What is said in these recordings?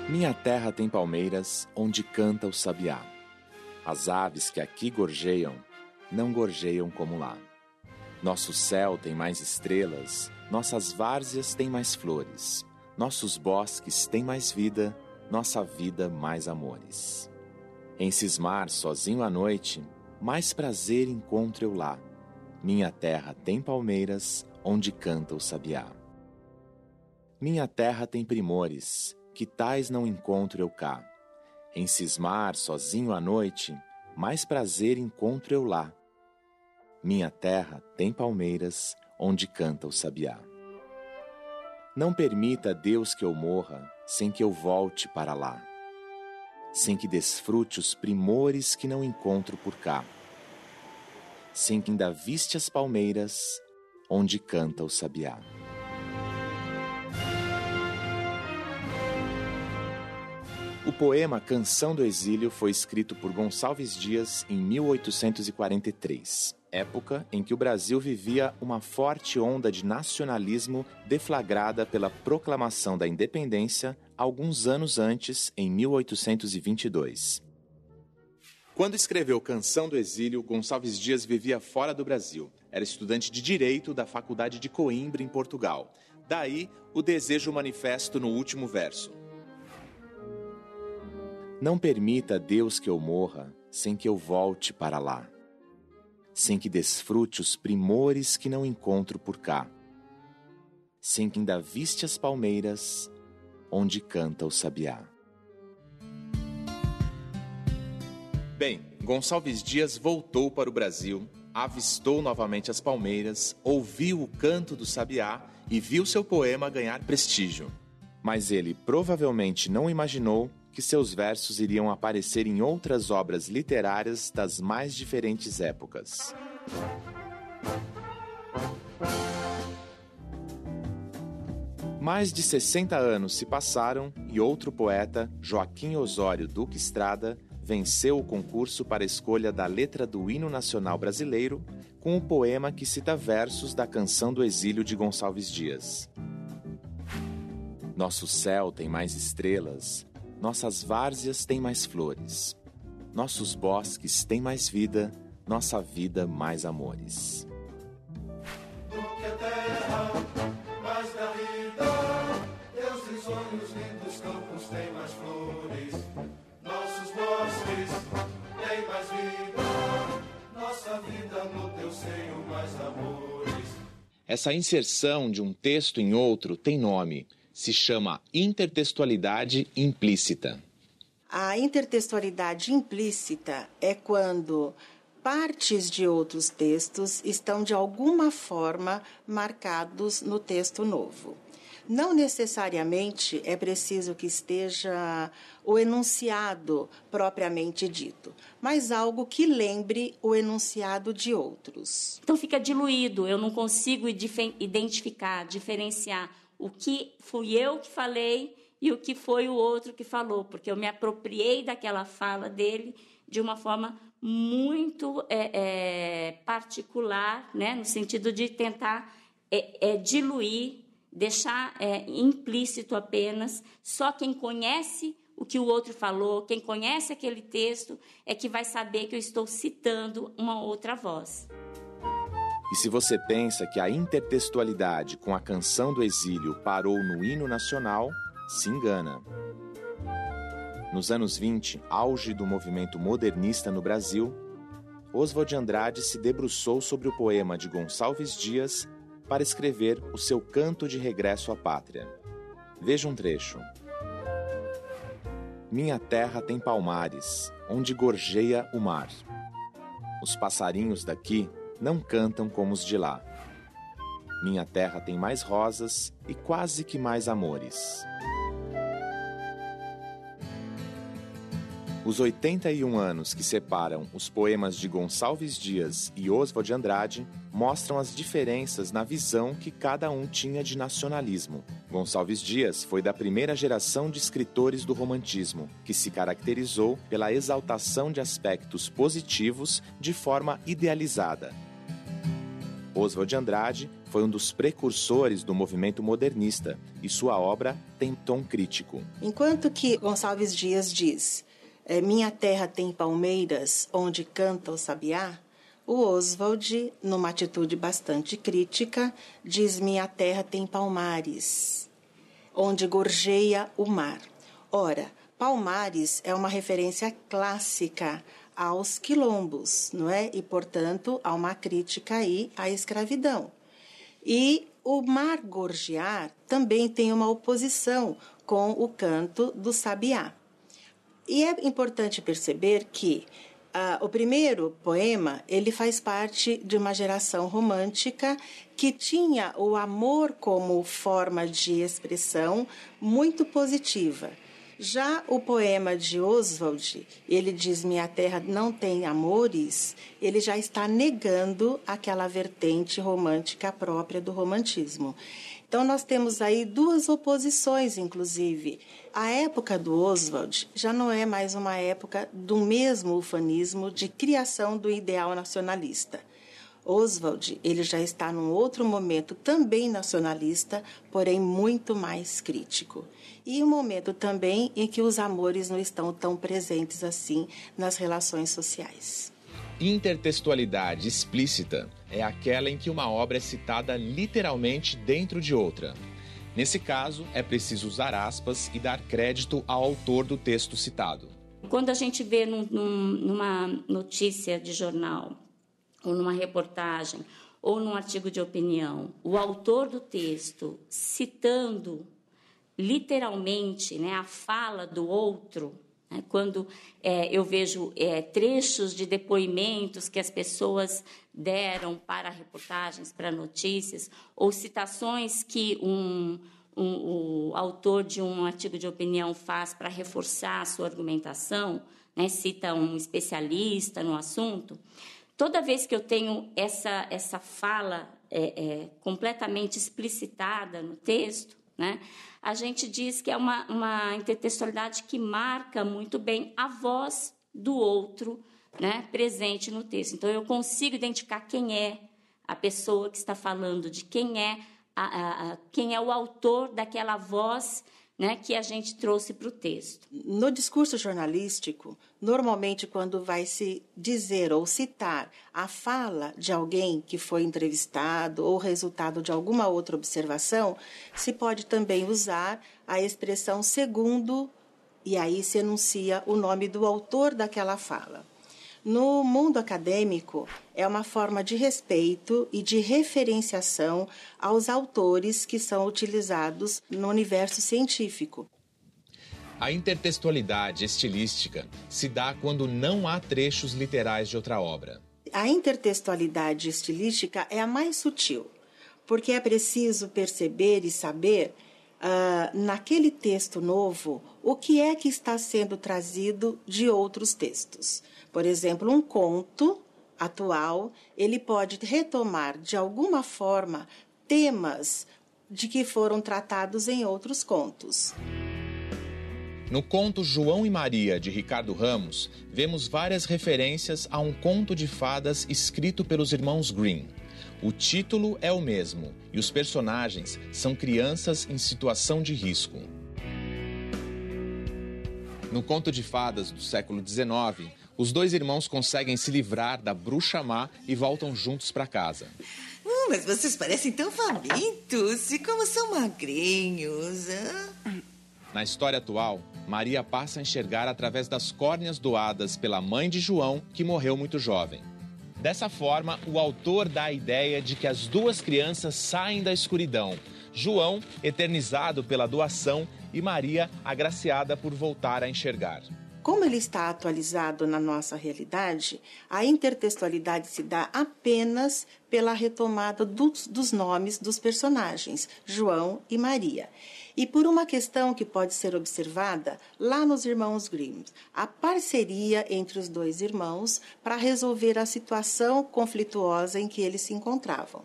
Minha terra tem palmeiras onde canta o sabiá. As aves que aqui gorjeiam, não gorjeiam como lá. Nosso céu tem mais estrelas, nossas várzeas têm mais flores. Nossos bosques têm mais vida, nossa vida mais amores. Em cismar sozinho à noite, mais prazer encontro eu lá. Minha terra tem palmeiras onde canta o sabiá. Minha terra tem primores, que tais não encontro eu cá. Em cismar sozinho à noite, mais prazer encontro eu lá. Minha terra tem palmeiras onde canta o sabiá. Não permita, Deus, que eu morra sem que eu volte para lá, sem que desfrute os primores que não encontro por cá, sem que ainda viste as palmeiras onde canta o sabiá. O poema Canção do Exílio foi escrito por Gonçalves Dias em 1843, época em que o Brasil vivia uma forte onda de nacionalismo deflagrada pela proclamação da independência alguns anos antes, em 1822. Quando escreveu Canção do Exílio, Gonçalves Dias vivia fora do Brasil. Era estudante de Direito da Faculdade de Coimbra, em Portugal. Daí, o desejo manifesto no último verso. Não permita, Deus, que eu morra sem que eu volte para lá, sem que desfrute os primores que não encontro por cá, sem que ainda viste as palmeiras onde canta o sabiá. Bem, Gonçalves Dias voltou para o Brasil, avistou novamente as palmeiras, ouviu o canto do sabiá e viu seu poema ganhar prestígio. Mas ele provavelmente não imaginou que seus versos iriam aparecer em outras obras literárias das mais diferentes épocas. Mais de 60 anos se passaram e outro poeta, Joaquim Osório Duque Estrada, venceu o concurso para a escolha da letra do Hino Nacional Brasileiro com o poema que cita versos da Canção do Exílio de Gonçalves Dias. Nosso céu tem mais estrelas, nossas várzeas têm mais flores. Nossos bosques têm mais vida, nossa vida mais amores. Do que a terra, mais garrida, Deus tem sonhos lindos, campos têm mais flores. Nossos bosques têm mais vida, nossa vida no teu seio mais amores. Essa inserção de um texto em outro tem nome. Se chama intertextualidade implícita. A intertextualidade implícita é quando partes de outros textos estão de alguma forma marcados no texto novo. Não necessariamente é preciso que esteja o enunciado propriamente dito, mas algo que lembre o enunciado de outros. Então fica diluído, eu não consigo identificar, diferenciar o que fui eu que falei e o que foi o outro que falou, porque eu me apropriei daquela fala dele de uma forma muito particular, né, no sentido de tentar diluir, deixar implícito apenas. Só quem conhece o que o outro falou, quem conhece aquele texto, é que vai saber que eu estou citando uma outra voz. E se você pensa que a intertextualidade com a Canção do Exílio parou no hino nacional, se engana. Nos anos 20, auge do movimento modernista no Brasil, Oswald de Andrade se debruçou sobre o poema de Gonçalves Dias para escrever o seu Canto de Regresso à Pátria. Veja um trecho. Minha terra tem palmares, onde gorjeia o mar. Os passarinhos daqui não cantam como os de lá. Minha terra tem mais rosas e quase que mais amores. Os 81 anos que separam os poemas de Gonçalves Dias e Oswald de Andrade mostram as diferenças na visão que cada um tinha de nacionalismo. Gonçalves Dias foi da primeira geração de escritores do romantismo, que se caracterizou pela exaltação de aspectos positivos de forma idealizada. Oswald de Andrade foi um dos precursores do movimento modernista e sua obra tem tom crítico. Enquanto que Gonçalves Dias diz: minha terra tem palmeiras onde canta o sabiá, o Oswald, numa atitude bastante crítica, diz: minha terra tem palmares onde gorjeia o mar. Ora, Palmares é uma referência clássica aos quilombos, não é? E, portanto, há uma crítica aí à escravidão. E o mar gorjear também tem uma oposição com o canto do sabiá. E é importante perceber que o primeiro poema ele faz parte de uma geração romântica que tinha o amor como forma de expressão muito positiva. Já o poema de Oswald, ele diz: minha terra não tem amores, ele já está negando aquela vertente romântica própria do romantismo. Então, nós temos aí duas oposições, inclusive. A época do Oswald já não é mais uma época do mesmo ufanismo de criação do ideal nacionalista. Oswald, ele já está num outro momento também nacionalista, porém muito mais crítico. E um momento também em que os amores não estão tão presentes assim nas relações sociais. Intertextualidade explícita é aquela em que uma obra é citada literalmente dentro de outra. Nesse caso, é preciso usar aspas e dar crédito ao autor do texto citado. Quando a gente vê numa notícia de jornal, ou numa reportagem, ou num artigo de opinião, o autor do texto citando literalmente, né, a fala do outro, né, quando eu vejo trechos de depoimentos que as pessoas deram para reportagens, para notícias, ou citações que o autor de um artigo de opinião faz para reforçar a sua argumentação, né, cita um especialista no assunto. Toda vez que eu tenho essa fala completamente explicitada no texto, né, a gente diz que é uma intertextualidade que marca muito bem a voz do outro, né, presente no texto. Então, eu consigo identificar quem é a pessoa que está falando, de quem é o autor daquela voz, né, que a gente trouxe para o texto. No discurso jornalístico, normalmente quando vai se dizer ou citar a fala de alguém que foi entrevistado ou resultado de alguma outra observação, se pode também usar a expressão segundo, e aí se enuncia o nome do autor daquela fala. No mundo acadêmico, é uma forma de respeito e de referenciação aos autores que são utilizados no universo científico. A intertextualidade estilística se dá quando não há trechos literais de outra obra. A intertextualidade estilística é a mais sutil, porque é preciso perceber e saber, naquele texto novo, o que é que está sendo trazido de outros textos. Por exemplo, um conto atual, ele pode retomar de alguma forma temas de que foram tratados em outros contos. No conto João e Maria, de Ricardo Ramos, vemos várias referências a um conto de fadas escrito pelos irmãos Grimm. O título é o mesmo e os personagens são crianças em situação de risco. No conto de fadas do século XIX, os dois irmãos conseguem se livrar da bruxa má e voltam juntos para casa. Mas vocês parecem tão famintos e como são magrinhos. Na história atual, Maria passa a enxergar através das córneas doadas pela mãe de João, que morreu muito jovem. Dessa forma, o autor dá a ideia de que as duas crianças saem da escuridão. João, eternizado pela doação, e Maria, agraciada por voltar a enxergar. Como ele está atualizado na nossa realidade, a intertextualidade se dá apenas pela retomada dos nomes dos personagens, João e Maria. E por uma questão que pode ser observada lá nos irmãos Grimm, a parceria entre os dois irmãos para resolver a situação conflituosa em que eles se encontravam.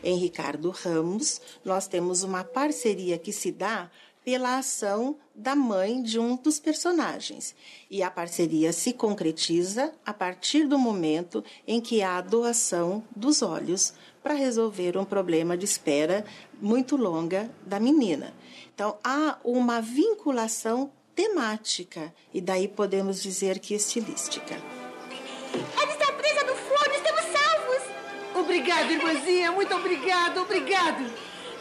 Em Ricardo Ramos, nós temos uma parceria que se dá pela ação da mãe de um dos personagens. E a parceria se concretiza a partir do momento em que há a doação dos olhos para resolver um problema de espera muito longa da menina. Então, há uma vinculação temática, e daí podemos dizer que estilística. Ela está presa no forno, estamos salvos! Obrigada, irmãzinha, muito obrigado.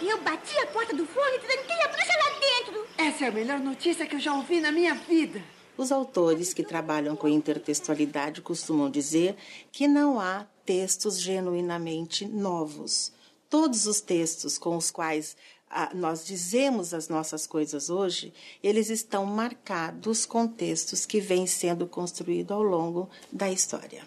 Eu bati a porta do forno e tranquei a bruxa lá dentro. Essa é a melhor notícia que eu já ouvi na minha vida. Os autores que trabalham com intertextualidade costumam dizer que não há textos genuinamente novos. Todos os textos com os quais nós dizemos as nossas coisas hoje, eles estão marcados com textos que vêm sendo construídos ao longo da história.